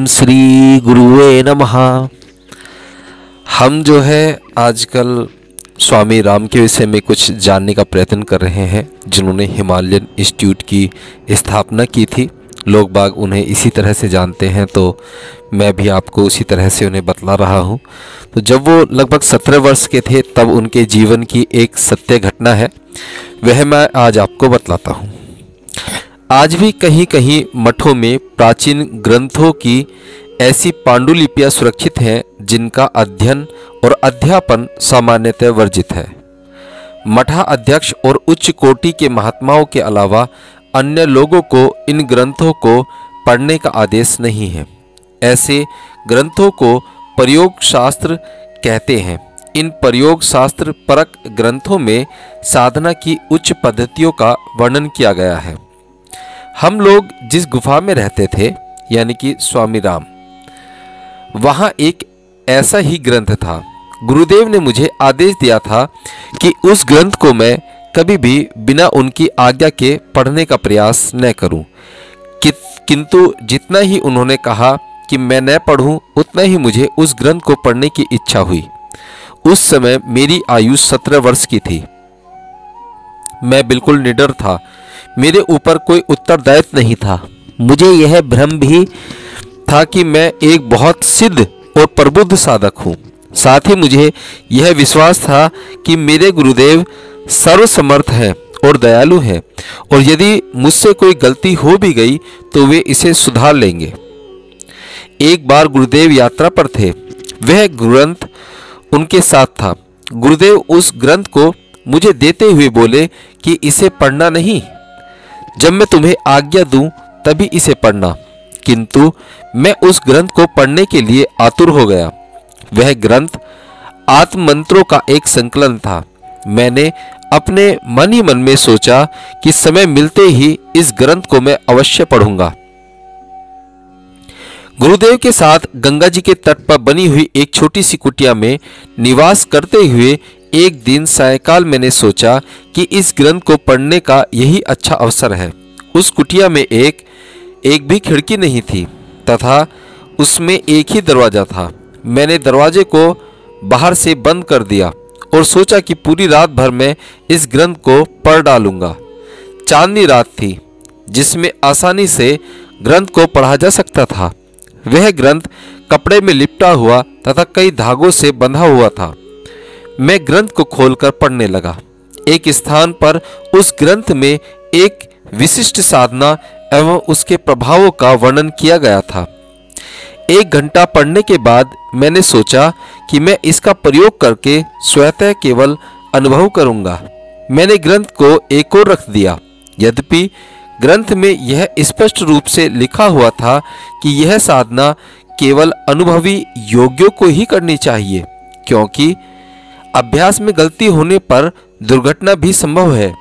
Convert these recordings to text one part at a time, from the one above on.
ओम श्री गुरुवे नमः। हम जो है आजकल स्वामी राम के विषय में कुछ जानने का प्रयत्न कर रहे हैं, जिन्होंने हिमालयन इंस्टीट्यूट की स्थापना की थी। लोग बाग उन्हें इसी तरह से जानते हैं, तो मैं भी आपको उसी तरह से उन्हें बतला रहा हूँ। तो जब वो लगभग 17 वर्ष के थे, तब उनके जीवन की एक सत्य घटना है, वह मैं आज आपको बतलाता हूँ। आज भी कहीं कहीं मठों में प्राचीन ग्रंथों की ऐसी पांडुलिपियां सुरक्षित हैं जिनका अध्ययन और अध्यापन सामान्यतः वर्जित है। मठा अध्यक्ष और उच्च कोटि के महात्माओं के अलावा अन्य लोगों को इन ग्रंथों को पढ़ने का आदेश नहीं है। ऐसे ग्रंथों को प्रयोग शास्त्र कहते हैं। इन प्रयोग शास्त्र परक ग्रंथों में साधना की उच्च पद्धतियों का वर्णन किया गया है। हम लोग जिस गुफा में रहते थे, यानी कि स्वामी राम, वहाँ एक ऐसा ही ग्रंथ था। गुरुदेव ने मुझे आदेश दिया था कि उस ग्रंथ को मैं कभी भी बिना उनकी आज्ञा के पढ़ने का प्रयास न करूं। किंतु जितना ही उन्होंने कहा कि मैं न पढ़ूं, उतना ही मुझे उस ग्रंथ को पढ़ने की इच्छा हुई। उस समय मेरी आयु 17 वर्ष की थी। मैं बिल्कुल निडर था। मेरे ऊपर कोई उत्तरदायित्व नहीं था। मुझे यह भ्रम भी था कि मैं एक बहुत सिद्ध और प्रबुद्ध साधक हूँ। साथ ही मुझे यह विश्वास था कि मेरे गुरुदेव सर्वसमर्थ हैं और दयालु हैं, और यदि मुझसे कोई गलती हो भी गई तो वे इसे सुधार लेंगे। एक बार गुरुदेव यात्रा पर थे। वह ग्रंथ उनके साथ था। गुरुदेव उस ग्रंथ को मुझे देते हुए बोले कि इसे पढ़ना नहीं, जब मैं तुम्हें आज्ञा दूं तभी इसे पढ़ना। किंतु मैं उस ग्रंथ को पढ़ने के लिए आतुर हो गया। वह ग्रंथ आत्म मंत्रों का एक संकलन था। मैंने अपने मन ही मन में सोचा कि समय मिलते ही इस ग्रंथ को मैं अवश्य पढ़ूंगा। गुरुदेव के साथ गंगा जी के तट पर बनी हुई एक छोटी सी कुटिया में निवास करते हुए एक दिन सायंकाल मैंने सोचा कि इस ग्रंथ को पढ़ने का यही अच्छा अवसर है। उस कुटिया में एक भी खिड़की नहीं थी तथा उसमें एक ही दरवाजा था। मैंने दरवाजे को बाहर से बंद कर दिया और सोचा कि पूरी रात भर मैं इस ग्रंथ को पढ़ डालूंगा। चांदनी रात थी जिसमें आसानी से ग्रंथ को पढ़ा जा सकता था। वह ग्रंथ कपड़े में लिपटा हुआ तथा कई धागों से बंधा हुआ था। मैं ग्रंथ को खोलकर पढ़ने लगा। एक स्थान पर उस ग्रंथ में एक विशिष्ट साधना एवं उसके प्रभावों का वर्णन किया गया था। 1 घंटा पढ़ने के बाद मैंने सोचा कि मैं इसका प्रयोग करके स्वतः केवल अनुभव करूंगा। मैंने ग्रंथ को एक ओर रख दिया। यद्यपि ग्रंथ में यह स्पष्ट रूप से लिखा हुआ था कि यह साधना केवल अनुभवी योग्यों को ही करनी चाहिए, क्योंकि अभ्यास में गलती होने पर दुर्घटना भी संभव है।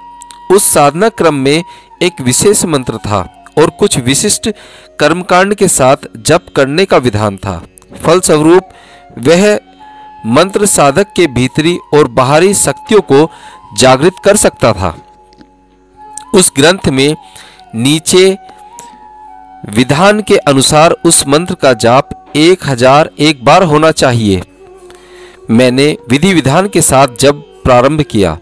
उस साधना क्रम में एक विशेष मंत्र था और कुछ विशिष्ट कर्मकांड के साथ जप करने का विधान था। फलस्वरूप वह मंत्र साधक के भीतरी और बाहरी शक्तियों को जागृत कर सकता था। उस ग्रंथ में नीचे विधान के अनुसार उस मंत्र का जाप 1001 बार होना चाहिए। मैंने विधि विधान के साथ जब प्रारंभ किया,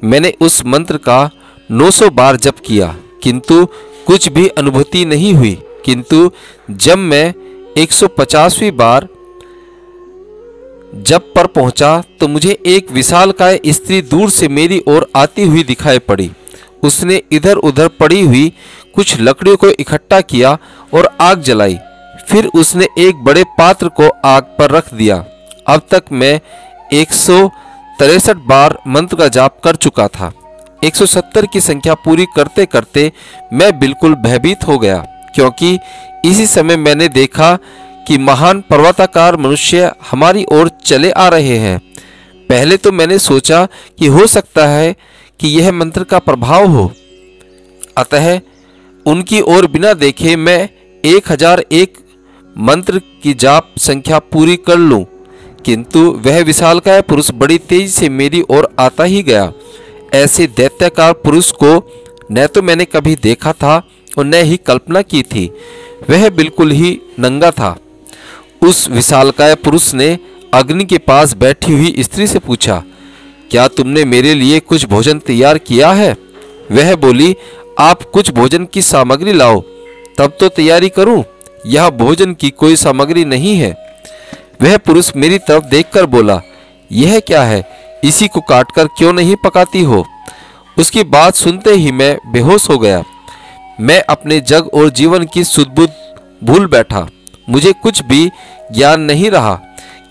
मैंने उस मंत्र का 900 बार जप किया, किंतु कुछ भी अनुभूति नहीं हुई। किंतु जब मैं 150वीं बार जप पर पहुंचा तो मुझे एक विशालकाय स्त्री दूर से मेरी ओर आती हुई दिखाई पड़ी। उसने इधर उधर पड़ी हुई कुछ लकड़ियों को इकट्ठा किया और आग जलाई। फिर उसने एक बड़े पात्र को आग पर रख दिया। अब तक मैं 163 बार मंत्र का जाप कर चुका था। 170 की संख्या पूरी करते करते मैं बिल्कुल भयभीत हो गया, क्योंकि इसी समय मैंने देखा कि महान पर्वताकार मनुष्य हमारी ओर चले आ रहे हैं। पहले तो मैंने सोचा कि हो सकता है कि यह मंत्र का प्रभाव हो, अतः उनकी ओर बिना देखे मैं 1001 मंत्र की जाप संख्या पूरी कर लूं। किंतु वह विशालकाय पुरुष बड़ी तेजी से मेरी ओर आता ही गया। ऐसे दैत्याकार पुरुष को न तो मैंने कभी देखा था और न ही कल्पना की थी। वह बिल्कुल ही नंगा था। उस विशालकाय पुरुष ने अग्नि के पास बैठी हुई स्त्री से पूछा, क्या तुमने मेरे लिए कुछ भोजन तैयार किया है? वह बोली, आप कुछ भोजन की सामग्री लाओ, तब तो तैयारी करूं। यह भोजन की कोई सामग्री नहीं है। वह पुरुष मेरी तरफ देखकर बोला, यह क्या है? इसी को काटकर क्यों नहीं पकाती हो? उसकी बात सुनते ही मैं बेहोश हो गया। मैं अपने जग और जीवन की सुध-बुध भूल बैठा। मुझे कुछ भी ज्ञान नहीं रहा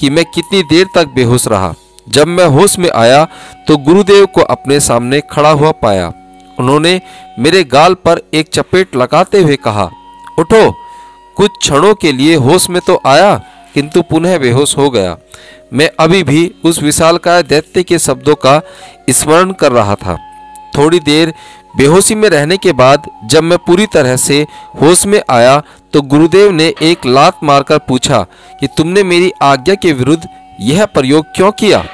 कि मैं कितनी देर तक बेहोश रहा। जब मैं होश में आया तो गुरुदेव को अपने सामने खड़ा हुआ पाया। उन्होंने मेरे गाल पर एक चपेट लगाते हुए कहा, उठो। कुछ क्षणों के लिए होश में तो आया, किंतु पुनः बेहोश हो गया। मैं अभी भी उस विशालकाय दैत्य के शब्दों का स्मरण कर रहा था। थोड़ी देर बेहोशी में रहने के बाद जब मैं पूरी तरह से होश में आया तो गुरुदेव ने एक लात मारकर पूछा कि तुमने मेरी आज्ञा के विरुद्ध यह प्रयोग क्यों किया?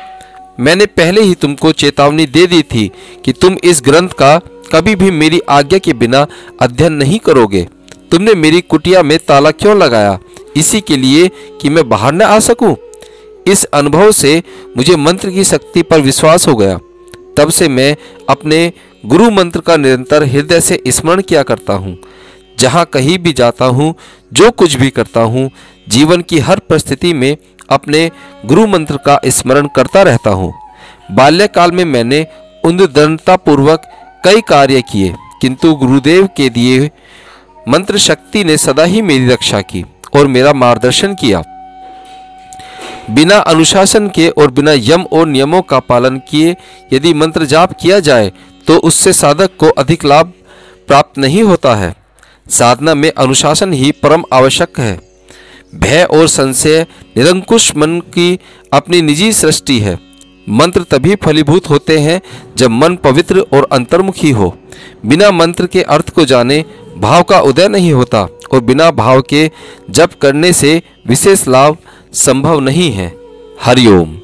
मैंने पहले ही तुमको चेतावनी दे दी थी कि तुम इस ग्रंथ का कभी भी मेरी आज्ञा के बिना अध्ययन नहीं करोगे। तुमने मेरी कुटिया में ताला क्यों लगाया? इसी के लिए कि मैं बाहर न आ सकूं। इस अनुभव से मुझे मंत्र की शक्ति पर विश्वास हो गया। तब से मैं अपने गुरु मंत्र का निरंतर हृदय से स्मरण किया करता हूँ। जहाँ कहीं भी जाता हूँ, जो कुछ भी करता हूँ, जीवन की हर परिस्थिति में अपने गुरु मंत्र का स्मरण करता रहता हूँ। बाल्यकाल में मैंने उद्दंडतापूर्वक कई कार्य किए, किंतु गुरुदेव के दिए मंत्र शक्ति ने सदा ही मेरी रक्षा की और मेरा मार्गदर्शन किया। बिना अनुशासन के और बिना यम और नियमों का पालन किए यदि मंत्र जाप किया जाए तो उससे साधक को अधिक लाभ प्राप्त नहीं होता है। साधना में अनुशासन ही परम आवश्यक है। भय और संशय निरंकुश मन की अपनी निजी सृष्टि है। मंत्र तभी फलीभूत होते हैं जब मन पवित्र और अंतर्मुखी हो। बिना मंत्र के अर्थ को जाने भाव का उदय नहीं होता और बिना भाव के जप करने से विशेष लाभ संभव नहीं है। हरिओम।